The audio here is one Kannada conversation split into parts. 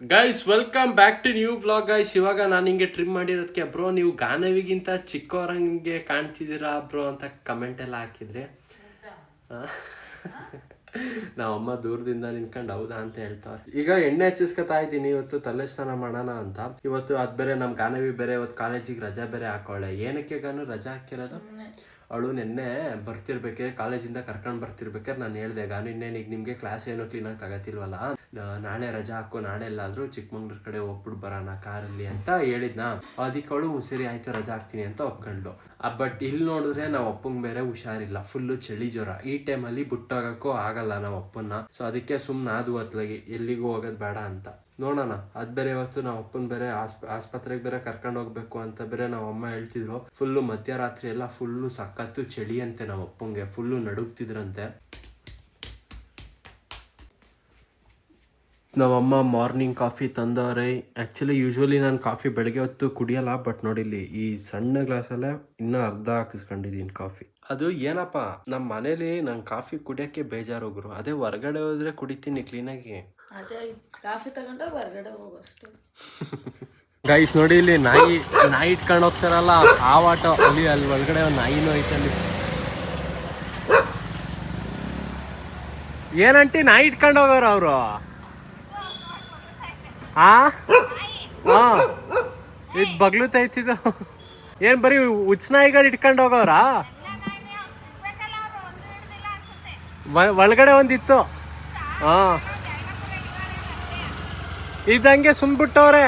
Guys welcome back to new vlog guys. ಇವಾಗ ನಾನು ಹಿಂಗೆ ಟ್ರಿಮ್ ಮಾಡಿರೋದಕ್ಕೆ ಬ್ರೋ ನೀವು ಗಾನವಿಗಿಂತ ಚಿಕ್ಕವರಂಗೆ ಕಾಣ್ತಿದ್ದೀರಾ ಬ್ರೋ ಅಂತ ಕಮೆಂಟ್ ಎಲ್ಲ ಹಾಕಿದ್ರಿ. ನಾವಮ್ಮ ದೂರದಿಂದ ನಿಂತ್ಕೊಂಡು ಹೌದಾ ಅಂತ ಹೇಳ್ತಾರೆ. ಈಗ ಎಣ್ಣೆ ಹಚ್ಚಿಸ್ಕೊತಾ ಇದ್ದೀನಿ, ಇವತ್ತು ತಲೆ ಸ್ನಾನ ಮಾಡೋಣ ಅಂತ. ಇವತ್ತು ಅದ್ ಬೇರೆ ನಮ್ ಗಾನವಿ ಬೇರೆ ಇವತ್ತು ಕಾಲೇಜಿಗೆ ರಜಾ ಬೇರೆ ಹಾಕೊಳ್ಳೆ. ಏನಕ್ಕೆ ಗಾನು ರಜಾ ಹಾಕಿರೋದು? ಅವಳು ನಿನ್ನೆ ಬರ್ತಿರ್ಬೇಕಾದ್ರೆ ಕಾಲೇಜಿಂದ ಕರ್ಕೊಂಡು ಬರ್ತಿರ್ಬೇಕಾದ್ರೆ ನಾನು ಹೇಳ್ದೆ ಗಾನು ಇನ್ನೇನು ಈಗ ನಿಮಗೆ ಕ್ಲಾಸ್ ಏನೋ ಕ್ಲೀನಾಗಿ ತಗೋತಿಲ್ವಲ್ಲ, ನಾಳೆ ರಜಾ ಹಾಕು, ನಾಳೆ ಎಲ್ಲಾದ್ರೂ ಚಿಕ್ಕಮಂಗ್ಳೂರ್ ಕಡೆ ಹೋಗ್ಬಿಟ್ಟು ಬರೋಣ ಕಾರಲ್ಲಿ ಅಂತ ಹೇಳಿದ್ನಾ. ಅದಕ್ಕೆ ಅವಳು ಸರಿ ಆಯ್ತು ರಜಾ ಹಾಕ್ತೀನಿ ಅಂತ ಒಪ್ಕೊಂಡು. ಬಟ್ ಇಲ್ಲಿ ನೋಡಿದ್ರೆ ನಾವು ಅಪ್ಪಂಗೆ ಬೇರೆ ಹುಷಾರಿಲ್ಲ, ಫುಲ್ಲು ಚಳಿ ಜ್ವರ. ಈ ಟೈಮಲ್ಲಿ ಬಿಟ್ಟೋಗಕ್ಕೂ ಆಗಲ್ಲ ನಾವು ಅಪ್ಪನ್ನ. ಸೊ ಅದಕ್ಕೆ ಸುಮ್ಮನೆ ಆದು ಹೊತ್ಲಾಗಿ ಎಲ್ಲಿಗೂ ಹೋಗೋದು ಬೇಡ ಅಂತ ನೋಡೋಣ. ಅದ್ ಬೇರೆ ಇವತ್ತು ನಾವು ಅಪ್ಪನ ಬೇರೆ ಆಸ್ಪತ್ರೆಗೆ ಬೇರೆ ಕರ್ಕೊಂಡು ಹೋಗ್ಬೇಕು ಅಂತ ಬೇರೆ ನಾವು ಅಮ್ಮ ಹೇಳ್ತಿದ್ರು. ಫುಲ್ಲು ಮಧ್ಯರಾತ್ರಿ ಎಲ್ಲ ಫುಲ್ಲು ಸಖತ್ತು ಚಳಿ ಅಂತೆ, ನಾವು ಅಪ್ಪಂಗೆ ಫುಲ್ಲು ನಡುಗ್ತಿದ್ರಂತೆ. ನಮ್ಮಮ್ಮ ಮಾರ್ನಿಂಗ್ ಕಾಫಿ ತಂದವ್ರೆ. ಆ್ಯಕ್ಚುಲಿ ಯೂಶ್ವಲಿ ನಾನು ಕಾಫಿ ಬೆಳಗ್ಗೆ ಹೊತ್ತು ಕುಡಿಯಲ್ಲ, ಬಟ್ ನೋಡಿಲ್ಲಿ ಈ ಸಣ್ಣ ಗ್ಲಾಸಲ್ಲೇ ಇನ್ನೂ ಅರ್ಧ ಹಾಕಿಸ್ಕೊಂಡಿದ್ದೀನಿ ಕಾಫಿ. ಅದು ಏನಪ್ಪ, ನಮ್ಮ ಮನೇಲಿ ನಂಗೆ ಕಾಫಿ ಕುಡಿಯೋಕ್ಕೆ ಬೇಜಾರೋಗ್ರು, ಅದೇ ಹೊರಗಡೆ ಹೋದ್ರೆ ಕುಡಿತೀನಿ ಕ್ಲೀನಾಗಿ. ಅದೇ ಕಾಫಿ ತಗೊಂಡು ಹೊರಗಡೆ ಹೋಗೋಷ್ಟು. ಗೈಸ್ ನೋಡಿ ಇಲ್ಲಿ ನಾಯಿ ಇಟ್ಕೊಂಡು ಹೋಗ್ತಾರಲ್ಲ ಆ ಆಟೋ, ಅಲ್ಲಿ ಒಳಗಡೆ ಒಂದು ನಾಯಿನೂ ಐತೆ ಅಲ್ಲಿ. ಏನಂಟಿ ನಾಯಿ ಇಟ್ಕೊಂಡು ಹೋಗೋರು ಅವರು? ಹಾ ಇದು ಬಗ್ಲುತ್ತೈತಿದು ಏನ್ ಬರೀ ಹುಚ್ಚ ನಾಯಿಗಳು ಇಟ್ಕೊಂಡು ಹೋಗೋರಾ? ಒಳಗಡೆ ಒಂದಿತ್ತು. ಹಾ ಇದಂಗೆ ಸುಮ್ಬಿಟ್ಟವ್ರೆ.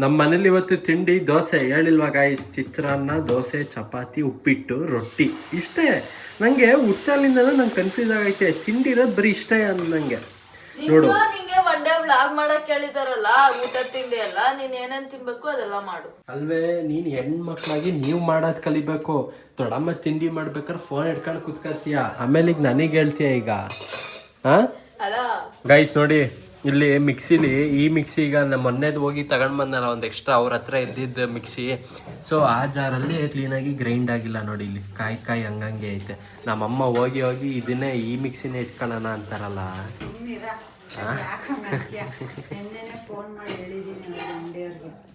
ನಮ್ಮ ಮನೇಲಿ ಇವತ್ತು ತಿಂಡಿ ದೋಸೆ, ಹೇಳಿಲ್ವಾ ಗಾಯ್ಸ್? ಚಿತ್ರಾನ್ನ, ದೋಸೆ, ಚಪಾತಿ, ಉಪ್ಪಿಟ್ಟು, ರೊಟ್ಟಿ ಇಷ್ಟೇ. ನಂಗೆ ಹುಟ್ಟಲಿಂದ ನಂಗೆ ಕನ್ಫ್ಯೂಸ್ ಆಗೈತೆ, ತಿಂಡಿ ಇರೋದು ಬರೀ ಇಷ್ಟೇ ನಂಗೆ. ನೋಡು, ನಿಂಗೆ ಒನ್ ಡೇ ವ್ಲಾಗ್ ಮಾಡಕ್ ಕೇಳಿದಾರಲ್ಲ, ಊಟ ತಿಂಡಿ ಎಲ್ಲ ನೀನ್ ಏನೇನ್ ತಿನ್ಬೇಕು ಅದೆಲ್ಲ ಮಾಡು. ಅಲ್ವೇ, ನೀನ್ ಹೆಣ್ಮಕ್ಳಾಗಿ ನೀವ್ ಮಾಡೋದ್ ಕಲಿಬೇಕು. ದೊಡ್ಡಮ್ಮ ತಿಂಡಿ ಮಾಡ್ಬೇಕಾದ್ರೆ ಫೋನ್ ಹಿಡ್ಕೊಂಡು ಕುತ್ಕತ್ತೀಯ, ಆಮೇಲೆ ಈಗ ನನಗೆ ಹೇಳ್ತೀಯ ಈಗ. ಗೈಸ್ ನೋಡಿ ಇಲ್ಲಿ ಮಿಕ್ಸಿಲಿ, ಈ ಮಿಕ್ಸಿ ಈಗ ನಮ್ಮ ಮೊನ್ನೆದು ಹೋಗಿ ತಗೊಂಡ್ ಬಂದಲ್ಲ ಒಂದು ಎಕ್ಸ್ಟ್ರಾ ಅವ್ರ ಹತ್ರ ಇದ್ದಿದ್ದ ಮಿಕ್ಸಿ. ಸೊ ಆ ಜಾರಲ್ಲಿ ಕ್ಲೀನಾಗಿ ಗ್ರೈಂಡ್ ಆಗಿಲ್ಲ ನೋಡಿ, ಇಲ್ಲಿ ಕಾಯಿ ಹಂಗಂಗೆ ಐತೆ. ನಮ್ಮಮ್ಮ ಹೋಗಿ ಇದನ್ನೇ ಈ ಮಿಕ್ಸಿನೇ ಇಟ್ಕೊಳ್ಳೋಣ ಅಂತಾರಲ್ಲ.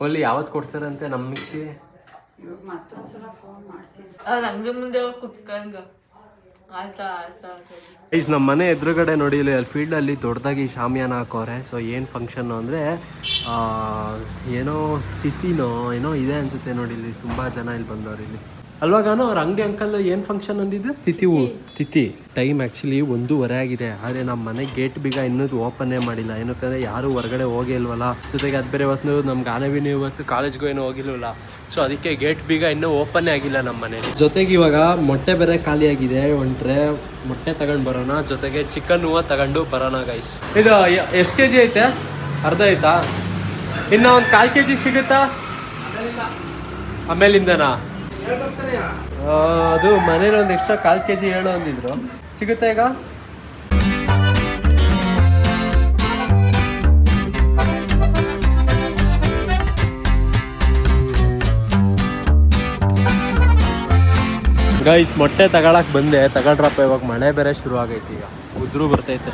ಅಲ್ಲಿ ಯಾವತ್ತು ಕೊಡ್ತಾರಂತೆ ನಮ್ಮ ಮಿಕ್ಸಿ? ಹಂಗೆ ಮುಂದೆ ಕುತ್ಕಂಗ ನಮ್ಮ ಮನೆ ಎದುರುಗಡೆ ನೋಡಿ ಇಲ್ಲಿ ಫೀಲ್ಡ್ ಅಲ್ಲಿ ದೊಡ್ಡದಾಗಿ ಶಾಮಿಯಾನ ಹಾಕೋರೆ. ಸೊ ಏನು ಫಂಕ್ಷನ್ ಅಂದ್ರೆ ಏನೋ ತಿಥಿನೋ ಏನೋ ಇದೆ ಅನ್ಸುತ್ತೆ ನೋಡಿ. ಇಲ್ಲಿ ತುಂಬಾ ಜನ ಇಲ್ಲಿ ಬಂದವ್ರು ಇಲ್ಲಿ ಅಲ್ವಾಗಾನು. ಅವ್ರ ಅಂಗಡಿ ಅಂಕಲ್ ಏನ್ ಫಂಕ್ಷನ್ ಅಂದಿದ್ದು? ತಿಥಿ ಟೈಮ್ ಆಕ್ಚುಲಿ 1:30 ಆಗಿದೆ. ಆದ್ರೆ ನಮ್ಮ ಮನೆ ಗೇಟ್ ಬೀಗ ಇನ್ನೂ ಓಪನ್ನೇ ಮಾಡಿಲ್ಲ. ಏನಕ್ಕಂದ್ರೆ ಯಾರು ಹೊರಗಡೆ ಹೋಗೇ ಇಲ್ವಲ್ಲ. ಜೊತೆಗೆ ಅದು ಬೇರೆ ಇವತ್ತು ನಮ್ಮ ಗಾನವಿನ ಇವತ್ತು ಕಾಲೇಜ್ಗೂ ಏನೂ ಹೋಗಿಲ್ವಲ್ಲ. ಸೊ ಅದಕ್ಕೆ ಗೇಟ್ ಬೀಗ ಇನ್ನೂ ಓಪನ್ನೇ ಆಗಿಲ್ಲ ನಮ್ಮ ಮನೇಲಿ. ಜೊತೆಗೆ ಇವಾಗ ಮೊಟ್ಟೆ ಬೇರೆ ಖಾಲಿ ಆಗಿದೆ. ಒಂಟ್ರೆ ಮೊಟ್ಟೆ ತಗೊಂಡು ಬರೋಣ, ಜೊತೆಗೆ ಚಿಕನ್ ಹೂವು ತಗೊಂಡು ಬರೋಣ ಗೈಸ್. ಇದು ಎಷ್ಟು kg ಐತೆ? ಅರ್ಧ ಆಯ್ತಾ? ಇನ್ನು ಒಂದು 1/4 kg ಸಿಗುತ್ತಾ ಆಮೇಲಿಂದನಾ? ಅದು ಮನೇಲಿ ಒಂದು ಎಕ್ಸ್ಟ್ರಾ 1/4 kg ಹೇಳು ಅಂದಿದ್ರು. ಸಿಗುತ್ತಾ ಈಗ? ಗೈಸ್ ಮೊಟ್ಟೆ ತಗೊಳಕ್ ಬಂದೆ, ತಗೊಂಡ್ರಪ್ಪ. ಇವಾಗ ಮಳೆ ಬೇರೆ ಶುರು ಆಗೈತಿ, ಈಗ ಉದ್ರು ಬರ್ತೈತೆ,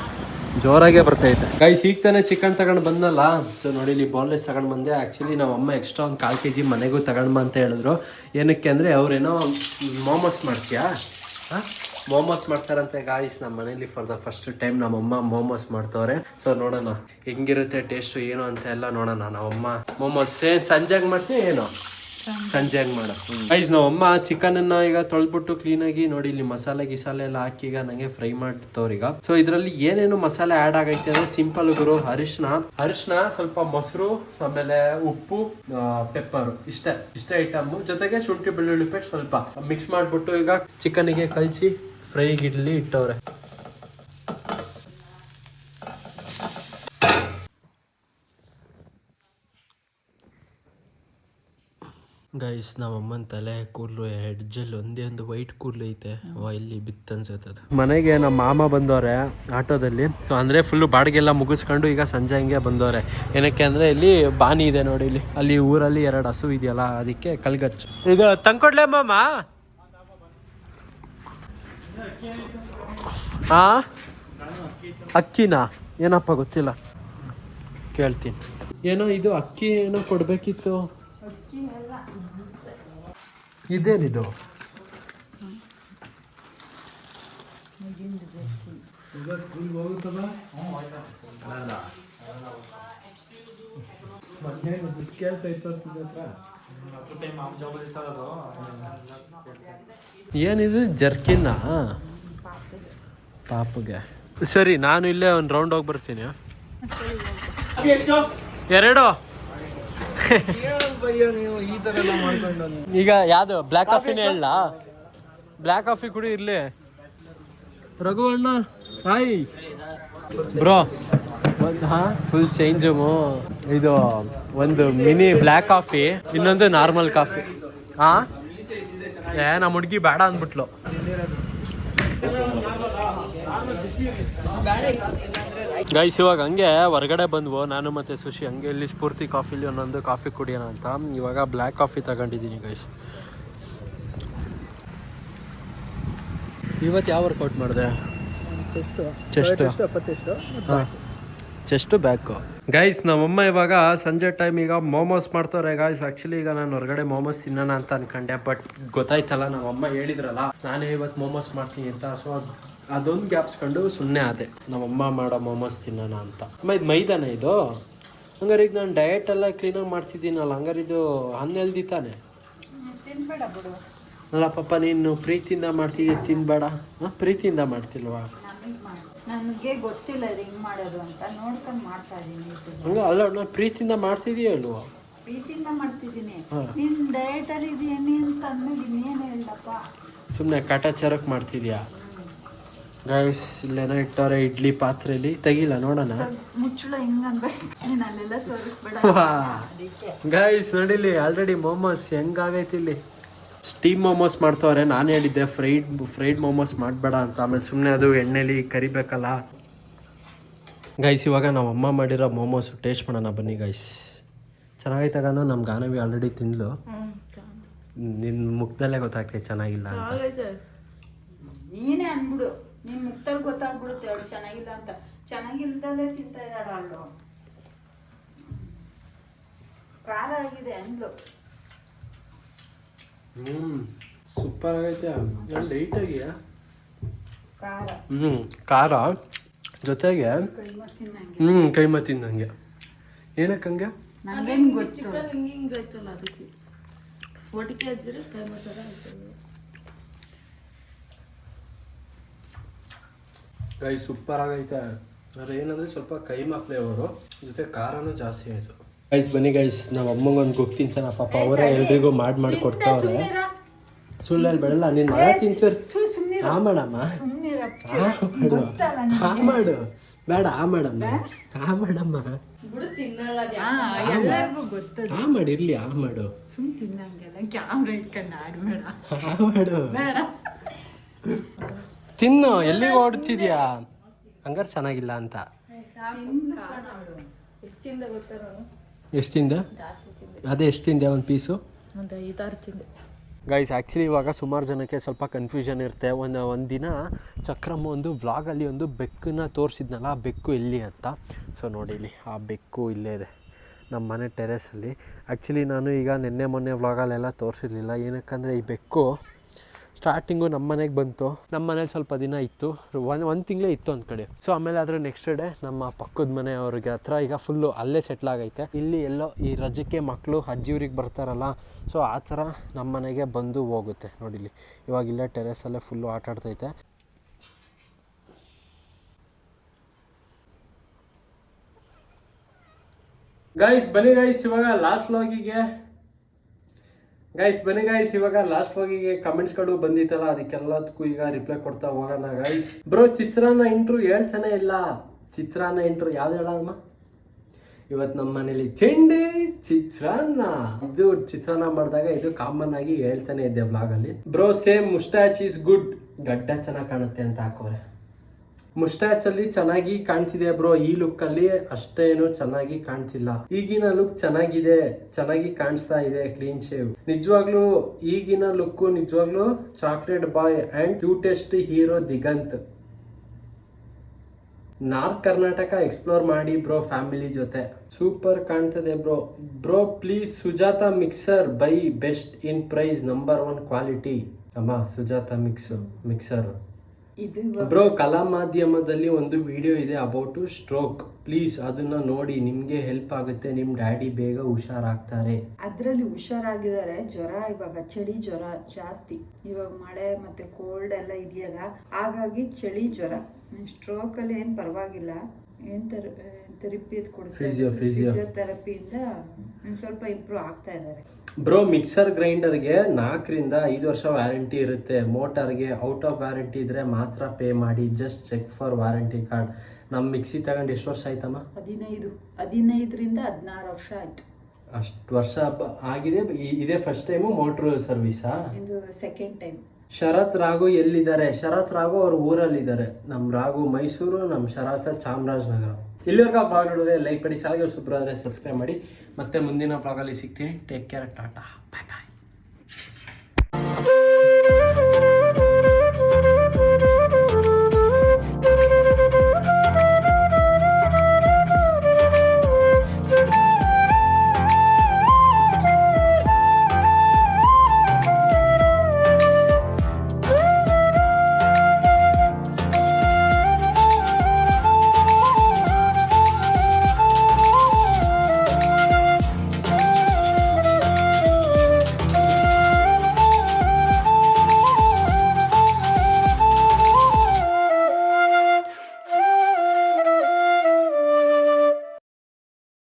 ಜೋರಾಗೆ ಬರ್ತೈತೆ. ಗೈಸ್ ಈಗ ತಾನೇ ಚಿಕನ್ ತಗೊಂಡು ಬಂದಲ್ಲ. ಸೊ ನೋಡಿ ಇಲ್ಲಿ ಬೋನ್ಲೆಸ್ ತಗೊಂಡು ಬಂದೆ. ಆ್ಯಕ್ಚುಲಿ ನಾವು ಅಮ್ಮ ಎಕ್ಸ್ಟ್ರಾ ಒಂದು 1/4 kg ಮನೆಗೂ ತಗೊಂಡು ಬಾ ಅಂತ ಹೇಳಿದ್ರು. ಏನಕ್ಕೆ ಅಂದರೆ ಅವ್ರೇನೋ ಮೋಮೋಸ್ ಮಾಡ್ತೀಯಾ? ಮೋಮೋಸ್ ಮಾಡ್ತಾರಂತೆ ಗಾಯ್ಸ್ ನಮ್ಮ ಮನೇಲಿ. ಫಾರ್ ದ ಫಸ್ಟ್ ಟೈಮ್ ನಮ್ಮಮ್ಮ ಮೋಮೋಸ್ ಮಾಡ್ತವ್ರೆ. ಸೊ ನೋಡೋಣ ಹೆಂಗಿರುತ್ತೆ ಟೇಸ್ಟು ಏನು ಅಂತ ಎಲ್ಲ ನೋಡೋಣ. ನಾವಮ್ಮ ಮೋಮೋಸ್ ಸಂಜೆಗೆ ಮಾಡ್ತೀವಿ ಏನೋ ಸಂಜೆಗೆ ಮಾಡೋ. ಗೈಸ್ ನಾವಮ್ಮ ಚಿಕನನ್ನು ಈಗ ತೊಳ್ಬಿಟ್ಟು ಕ್ಲೀನಾಗಿ ನೋಡಿ ಇಲ್ಲಿ ಮಸಾಲೆ ಗಿಸಾಲೆ ಎಲ್ಲ ಹಾಕಿ ಈಗ ನಂಗೆ ಫ್ರೈ ಮಾಡ್ತವ್ರೀಗ. ಸೊ ಇದರಲ್ಲಿ ಏನೇನು ಮಸಾಲೆ ಆ್ಯಡ್ ಆಗೈತೆ ಅಂದ್ರೆ ಸಿಂಪಲ್ ಗುರು. ಅರಿಶಿನ, ಸ್ವಲ್ಪ ಮೊಸರು, ಆಮೇಲೆ ಉಪ್ಪು, ಪೆಪ್ಪರು, ಇಷ್ಟೇ ಐಟಮ್. ಜೊತೆಗೆ ಶುಂಠಿ ಬೆಳ್ಳುಳ್ಳಿ ಪೇಸ್ಟ್ ಸ್ವಲ್ಪ ಮಿಕ್ಸ್ ಮಾಡ್ಬಿಟ್ಟು ಈಗ ಚಿಕನ್ಗೆ ಕಲಸಿ ಫ್ರೈಗೆ ಇಟ್ಟವ್ರೆ. ಗೈಸ್ ನಮ್ಮಮ್ಮನ ತಲೆ ಕೂದಲು ಹೆಡ್ಜಲ್ಲಿ ಒಂದೇ ಒಂದು ವೈಟ್ ಕೂದಲು ಐತೆ. ಇಲ್ಲಿ ಬಿತ್ತು ಅನ್ಸುತ್ತೆ. ಮನೆಗೆ ನಮ್ಮ ಮಾಮ ಬಂದವ್ರೆ ಆಟೋದಲ್ಲಿ. ಸೊ ಅಂದರೆ ಫುಲ್ಲು ಬಾಡಿಗೆಲ್ಲ ಮುಗಿಸ್ಕೊಂಡು ಈಗ ಸಂಜೆ ಹಂಗೆ ಬಂದವ್ರೆ. ಏನಕ್ಕೆ ಅಂದರೆ ಇಲ್ಲಿ ಬಾನಿ ಇದೆ ನೋಡಿ, ಇಲ್ಲಿ ಅಲ್ಲಿ ಊರಲ್ಲಿ 2 ಹಸು ಇದೆಯಲ್ಲ, ಅದಕ್ಕೆ ಕಲ್ಗಚ್ಚು ಇದು ತಂದ್ಕೊಡ್ಲೆ ಮಾಮ. ಹಾ ಅಕ್ಕಿನಾ ಏನಪ್ಪ ಗೊತ್ತಿಲ್ಲ, ಕೇಳ್ತೀನಿ. ಏನೋ ಇದು ಅಕ್ಕಿ ಏನೋ ಕೊಡಬೇಕಿತ್ತು. ಇದೇನಿದು? ಏನಿದು ಜರ್ಕಿನ್ನ ಪಾಪಗೆ? ಸರಿ, ನಾನು ಇಲ್ಲೇ ಒಂದು ರೌಂಡ್ ಹೋಗಿ ಬರ್ತೀನಿ. 2 ಈಗ ಯಾವ್ದು ಬ್ಲ್ಯಾಕ್ ಕಾಫಿನೇ ಹೇಳ? ಬ್ಲ್ಯಾಕ್ ಕಾಫಿ ಕುಡಿ ಇರ್ಲಿ. ರಘು ಅಣ್ಣ ಹಾಯ್ ಬ್ರೋ. Full change. ಇದು ಒಂದು ಮಿನಿ ಬ್ಲ್ಯಾಕ್ ಕಾಫಿ, ಇನ್ನೊಂದು ನಾರ್ಮಲ್ ಕಾಫಿ. ನಮ್ಮ ಹುಡುಗಿ ಬೇಡ ಅಂದ್ಬಿಟ್ಲು. ಗೈಸ್ ಇವಾಗ ಹಂಗೆ ಹೊರಗಡೆ ಬಂದ್ವು ನಾನು ಮತ್ತೆ ಸುಶಿ. ಹಂಗೆ ಇಲ್ಲಿ ಸ್ಫೂರ್ತಿ ಕಾಫಿಲಿ ಒಂದೊಂದು ಕಾಫಿ ಕುಡಿಯೋಣ ಅಂತ ಇವಾಗ ಬ್ಲ್ಯಾಕ್ ಕಾಫಿ ತಗೊಂಡಿದ್ದೀನಿ ಗೈಸ್. ಇವತ್ತು ಯಾವ ವರ್ಕೌಟ್ ಮಾಡಿದೆ? Chest back. ಗೈಸ್ ನಮ್ಮಮ್ಮ ಇವಾಗ ಸಂಜೆ ಟೈಮ್ ಈಗ ಮೋಮೋಸ್ ಮಾಡ್ತವ್ರೆ ಗೈಸ್. ಆ್ಯಕ್ಚುಲಿ ಈಗ ನಾನು ಹೊರಗಡೆ ಮೋಮೋಸ್ ತಿನ್ನೋಣ ಅಂತ ಅನ್ಕೊಂಡೆ, ಬಟ್ ಗೊತ್ತಾಯ್ತಲ್ಲ ನಮ್ಮಮ್ಮ ಹೇಳಿದ್ರಲ್ಲ ನಾನೇ ಇವತ್ತು ಮೋಮೋಸ್ ಮಾಡ್ತೀನಿ ಅಂತ. ಸೊ ಅದೊಂದು ಗ್ಯಾಪ್ಸ್ಕೊಂಡು ಸುಮ್ಮನೆ ಆದೆ ನಮ್ಮಮ್ಮ ಮಾಡೋ ಮೋಮೋಸ್ ತಿನ್ನೋಣ ಅಂತ. ಇದು ಮೈದಾನ ಇದು? ಹಂಗಾರೆ ಈಗ ನಾನು ಡಯಟ್ ಎಲ್ಲ ಕ್ಲೀನಾಗಿ ಮಾಡ್ತಿದ್ದೀನಲ್ಲ, ಹಂಗಾರೆ ಇದು ಅನ್ಹೆಲ್ದಿ ತಾನೆ? ಅಲ್ಲ ಪಾಪ, ನೀನು ಪ್ರೀತಿಯಿಂದ ಮಾಡ್ತಿದ್ದೀಯ, ತಿನ್ಬೇಡ. ಪ್ರೀತಿಯಿಂದ ಮಾಡ್ತಿಲ್ವಾ? ನನಗೆ ಗೊತ್ತಿಲ್ಲ ಇದು ಹೆಂಗ್ ಮಾಡೋದು ಅಂತ, ನೋಡ್ಕೊಂಡು ಮಾಡ್ತಾ ಇದೀನಿ. ಹಂಗ ಅಲ್ಲ, ನಾನು ಪ್ರೀತಿಯಿಂದ ಮಾಡ್ತಿದೀಯ ಅಲ್ವಾ? ಪ್ರೀತಿಯಿಂದ ಮಾಡ್ತಿದ್ದೀನಿ. ನಿನ್ ಡಯಟ್ ಅಲ್ಲಿ ಇದೀನಿ ಅಂತ ಅಂದ್ಮೇಲೆ ಇನ್ನೇನು ಹೇಳಪ್ಪ? ಸುಮ್ಮನೆ ಕಾಟಾಚಾರಕ್ಕೆ ಮಾಡ್ತಿದ್ಯಾ? ಗೈಸ್ ಇಲ್ಲೇನೋ ಇಟ್ಟವ್ರೆ ಇಡ್ಲಿ ಪಾತ್ರೆಯಲ್ಲಿ, ತೆಗಿಲ್ಲ ನೋಡೋಣ. ಮುಚ್ಚಳ ಹಿಂಗ ಅನ್ಬೇಕು, ನೀನು ಅಲ್ಲೆಲ್ಲ ಸೋರಿಸ್ಬೇಡ. ಗೈಸ್ ನೋಡಿಲಿ ಆಲ್ರೆಡಿ ಮೋಮೋಸ್ ಹೆಂಗಾಗೈತಿ ಇಲ್ಲಿ. ಸ್ಟೀಮ್ ಮೋಮೋಸ್ ಮಾಡ್ತವ್ರೆ. ನಾನು ಹೇಳಿದ್ದೆ ಫ್ರೈಡ್ ಮೋಮೋಸ್ ಮಾಡಬೇಡ ಅಂತ, ಆಮೇಲೆ ಸುಮ್ಮನೆ ಅದು ಎಣ್ಣೆಲಿ ಕರಿಬೇಕಲ್ಲ. ಗೈಸ್ ಇವಾಗ ನಾವು ಅಮ್ಮ ಮಾಡಿರೋ ಮೋಮೋಸು ಟೇಸ್ಟ್ ಮಾಡೋಣ ಬನ್ನಿ ಗೈಸ್. ಚೆನ್ನಾಗೈತಾಗನೋ? ನಮ್ಮ ಗಾನವಿ ಆಲ್ರೆಡಿ ತಿಂದ್ಲು. ನಿನ್ನ ಮುಖದಲ್ಲೇ ಗೊತ್ತಾಗ್ತೈತೆ ಚೆನ್ನಾಗಿಲ್ಲ ಅಂತ. ನೀನೇ ಅನ್ಬಿಡು, ನಿನ್ ಮುಖದಲ್ಲಿ ಗೊತ್ತಾಗ್ಬಿಡುತ್ತೆ ಅವಳು ಚೆನ್ನಾಗಿಲ್ಲ ಅಂತ. ಚೆನ್ನಾಗಿಲ್ದಲ್ಲೇ ತಿಂತಾ ಇದ್ದಾಳ ಅವಳು. ಖಾರ ಆಗಿದೆ ಅಂದ್ಲು. ಸೂಪರ್ ಆಗೈತೆ. ಲೈಟಾಗಿ ಖಾರ, ಖಾರ ಜೊತೆಗೆ ಕೈಮ ತಿಂದಂಗೆ. ಏನಕ್ಕೆ ಹಂಗೆ? ನಂಗೇನು ಗೊತ್ತು. ಚಿಕನ್ ಹಿಂಗೆ ಐತಲ್ಲ ಅದಕ್ಕೆ ಒಟ್ಟಿಗೆ ಹಚ್ಚಿದ್ರೆ ಕೈಮ ಥರ ಆಗ್ತದೆ. ಗೈ ಸೂಪರ್ ಆಗೈತೆ. ಆದರೆ ಏನಂದರೆ ಸ್ವಲ್ಪ ಕೈಮಾ ಫ್ಲೇವರು ಜೊತೆ ಖಾರನೂ ಜಾಸ್ತಿ ಆಯಿತು. ಗೈಸ್ ಬನ್ನಿ ಗೈಸ್, ನಾವು ಅಮ್ಮಂಗೊಂದು ಗೊತ್ತು ತಿನ್ಸೋಣ. ಪಾಪ ಅವರೇ ಎಲ್ರಿಗೂ ಮಾಡಿ ಕೊಡ್ತಾವ್ರೆ. ಸುಳ್ಳಲ್ಲಿ ಬೇಡಲ್ಲ, ನೀನು ಮಗ ತಿನ್ಸರ್. ಮಾಡಮ್ಮ, ಮಾಡು. ಬೇಡ ಮಾಡಮ್ಮ, ಮಾಡಮ್ಮ. ಮಾಡಿರ್ಲಿ, ಮಾಡು. ತಿನ್ನು. ಎಲ್ಲಿಗೆ ಓಡ್ತಿದ್ಯಾ? ಹಂಗಾರೆ ಚೆನ್ನಾಗಿಲ್ಲ ಅಂತ. ಎಷ್ಟಿಂದ? ಅದೇ ಎಷ್ಟಿಂದೆ ಒಂದು ಪೀಸು? ಒಂದು 5-6 ತಿಂದೆ ಗೈಸ್. ಆ್ಯಕ್ಚುಲಿ ಇವಾಗ ಸುಮಾರು ಜನಕ್ಕೆ ಸ್ವಲ್ಪ ಕನ್ಫ್ಯೂಷನ್ ಇರುತ್ತೆ. ಒಂದು ದಿನ ಚಕ್ರಮ್ಮ ಒಂದು ವ್ಲಾಗಲ್ಲಿ ಒಂದು ಬೆಕ್ಕನ್ನ ತೋರಿಸಿದ್ನಲ್ಲ, ಆ ಬೆಕ್ಕು ಎಲ್ಲಿ ಅಂತ. ಸೊ ನೋಡಿ ಇಲ್ಲಿ ಆ ಬೆಕ್ಕು ಇಲ್ಲೇ ಇದೆ ನಮ್ಮ ಮನೆ ಟೆರೆಸಲ್ಲಿ. ಆ್ಯಕ್ಚುಲಿ ನಾನು ಈಗ ಮೊನ್ನೆ ವ್ಲಾಗಲ್ಲೆಲ್ಲ ತೋರಿಸಿರ್ಲಿಲ್ಲ. ಏನಕ್ಕಂದರೆ ಈ ಬೆಕ್ಕು ಸ್ಟಾರ್ಟಿಂಗು ನಮ್ಮ ಮನೆಗೆ ಬಂತು. ನಮ್ಮ ಮನೇಲಿ ಸ್ವಲ್ಪ ದಿನ ಇತ್ತು, ಒಂದು ತಿಂಗಳೇ ಇತ್ತು ಒಂದು ಕಡೆ. ಸೊ ಆಮೇಲೆ ಅದರ ನೆಕ್ಸ್ಟ್ ಡೇ ನಮ್ಮ ಪಕ್ಕದ ಮನೆಯವ್ರಿಗೆ ಹತ್ರ ಈಗ ಫುಲ್ಲು ಅಲ್ಲೇ ಸೆಟ್ಲ್ ಆಗೈತೆ. ಇಲ್ಲಿ ಎಲ್ಲೋ ಈ ರಜಕ್ಕೆ ಮಕ್ಕಳು ಅಜ್ಜಿಯವ್ರಿಗೆ ಬರ್ತಾರಲ್ಲ, ಸೊ ಆ ಥರ ನಮ್ಮ ಮನೆಗೆ ಬಂದು ಹೋಗುತ್ತೆ. ನೋಡಿಲಿ ಇವಾಗ ಇಲ್ಲೇ ಟೆರೆಸಲ್ಲೇ ಫುಲ್ಲು ಆಟ ಆಡ್ತೈತೆ. ಗೈಸ್ ಬನ್ನಿ ಗೈಸ್, ಇವಾಗ ಲಾಸ್ಟ್ ವ್ಲಾಗಿಗೆ ಕಮೆಂಟ್ಸ್ಗಳು ಬಂದಿತ್ತಲ್ಲ, ಅದಕ್ಕೆಲ್ಲದಕ್ಕೂ ಈಗ ರಿಪ್ಲೈ ಕೊಡ್ತಾ ಹೋಗೋಣ ಗೈಸ್. ಬ್ರೋ ಚಿತ್ರಾನ್ನ ಇಂಟ್ರು ಹೇಳ್ತಾನೆ ಇಲ್ಲ. ಚಿತ್ರಾನ್ನ ಇಂಟ್ರು ಯಾವ್ದು ಹೇಳಮ್ಮ? ಇವತ್ತು ನಮ್ಮ ಮನೇಲಿ ಚೆಂಡೆ ಚಿತ್ರಾನ್ನ. ಇದು ಚಿತ್ರಾನ್ನ ಮಾಡಿದಾಗ ಇದು ಕಾಮನ್ ಆಗಿ ಹೇಳ್ತಾನೆ ಇದ್ದೆ ವ್ಲಾಗಲ್ಲಿ. Bro same moustache is good. ಗಡ್ಡ ಚೆನ್ನಾಗಿ ಕಾಣುತ್ತೆ ಅಂತ ಹಾಕೋರೆ. ಮುಸ್ಟಾಚ್ ಅಲ್ಲಿ ಚೆನ್ನಾಗಿ ಕಾಣ್ತಿದೆ ಬ್ರೋ, ಈ ಲುಕ್ ಅಲ್ಲಿ ಅಷ್ಟೇನು ಚೆನ್ನಾಗಿ ಕಾಣ್ತಿಲ್ಲ. ಈಗಿನ ಲುಕ್ ಚೆನ್ನಾಗಿದೆ, ಚೆನ್ನಾಗಿ ಕಾಣಿಸ್ತಾ ಇದೆ, ಕ್ಲೀನ್ ಶೇವ್. ನಿಜವಾಗ್ಲೂ ಈಗಿನ ಲುಕ್ ನಿಜವಾಗ್ಲೂ chocolate boy and cutest hero Diganth. North Karnataka explore ಮಾಡಿ ಬ್ರೋ ಫ್ಯಾಮಿಲಿ ಜೊತೆ. ಸೂಪರ್ ಕಾಣ್ತದೆ bro. Bro please Sujata mixer buy best in price number 1 quality. ಅಮ್ಮ ಸುಜಾತ ಮಿಕ್ಸರ್ ಇದು ಬ್ರೋ ಕಲಾ ಮಾಧ್ಯಮದಲ್ಲಿ ಒಂದು ವಿಡಿಯೋ ಇದೆ ಅಬೌಟ್ ಸ್ಟ್ರೋಕ್. ಪ್ಲೀಸ್ ಅದನ್ನ ನೋಡಿ, ನಿಮ್ಗೆ ಹೆಲ್ಪ್ ಆಗುತ್ತೆ. ನಿಮ್ ಡ್ಯಾಡಿ ಬೇಗ ಹುಷಾರಾಗ್ತಾರೆ. ಅದ್ರಲ್ಲಿ ಹುಷಾರಾಗಿದ್ದಾರೆ. ಜ್ವರ ಇವಾಗ ಚಳಿ ಜ್ವರ ಜಾಸ್ತಿ, ಇವಾಗ ಮಳೆ ಮತ್ತೆ ಕೋಲ್ಡ್ ಎಲ್ಲ ಇದೆಯಲ್ಲ, ಹಾಗಾಗಿ ಚಳಿ ಜ್ವರ. ಸ್ಟ್ರೋಕ್ ಅಲ್ಲಿ ಏನ್ ಪರವಾಗಿಲ್ಲ, ಏನ್ ಥೆರಪಿ ಫಿಸಿಯೋಥೆರಪಿಯಿಂದ ಸ್ವಲ್ಪ ಇಂಪ್ರೂವ್ ಆಗ್ತಾ ಇದ್ದಾರೆ. ಬ್ರೋ ಮಿಕ್ಸರ್ ಗ್ರೈಂಡರ್ಗೆ 4 ರಿಂದ 5 ವರ್ಷ ವ್ಯಾರಂಟಿ ಇರುತ್ತೆ. ಮೋಟರ್ಗೆ ಔಟ್ ಆಫ್ ವ್ಯಾರಂಟಿ ಇದ್ರೆ ಮಾತ್ರ ಪೇ ಮಾಡಿ. Just check for warranty card. ನಮ್ಮ ಮಿಕ್ಸಿ ತಗೊಂಡು ಎಷ್ಟು ವರ್ಷ ಆಯ್ತಮ್ಮ? 15ರಿಂದ 16 ವರ್ಷ ಆಯ್ತು. ಅಷ್ಟು ವರ್ಷ ಆಗಿದೆ. ಇದೇ ಫಸ್ಟ್ ಟೈಮು ಮೋಟ್ರ್ ಸರ್ವಿಸಾ? ಇದು ಸೆಕೆಂಡ್ ಟೈಮ್. ಶರತ್ ರಾಘು ಎಲ್ಲಿದ್ದಾರೆ? ಶರತ್ ರಾಘು ಅವ್ರ ಊರಲ್ಲಿದ್ದಾರೆ. ನಮ್ಮ ರಾಘು ಮೈಸೂರು, ನಮ್ಮ ಶರತ್ ಚಾಮರಾಜನಗರ. ಇಲ್ಲಿವರೆಗೂ ಬ್ಲಾಗ್ ನೋಡಿದ್ರೆ ಲೈಕ್ ಮಾಡಿ, ಚಾನಲ್ಗೆ ಸೂಪರ್ ಆದರೆ ಸಬ್ಸ್ಕ್ರೈಬ್ ಮಾಡಿ. ಮತ್ತೆ ಮುಂದಿನ ಬ್ಲಾಗಲ್ಲಿ ಸಿಗ್ತೀನಿ. ಟೇಕ್ ಕೇರ್, ಟಾಟಾ, ಬಾಯ್ ಬಾಯ್.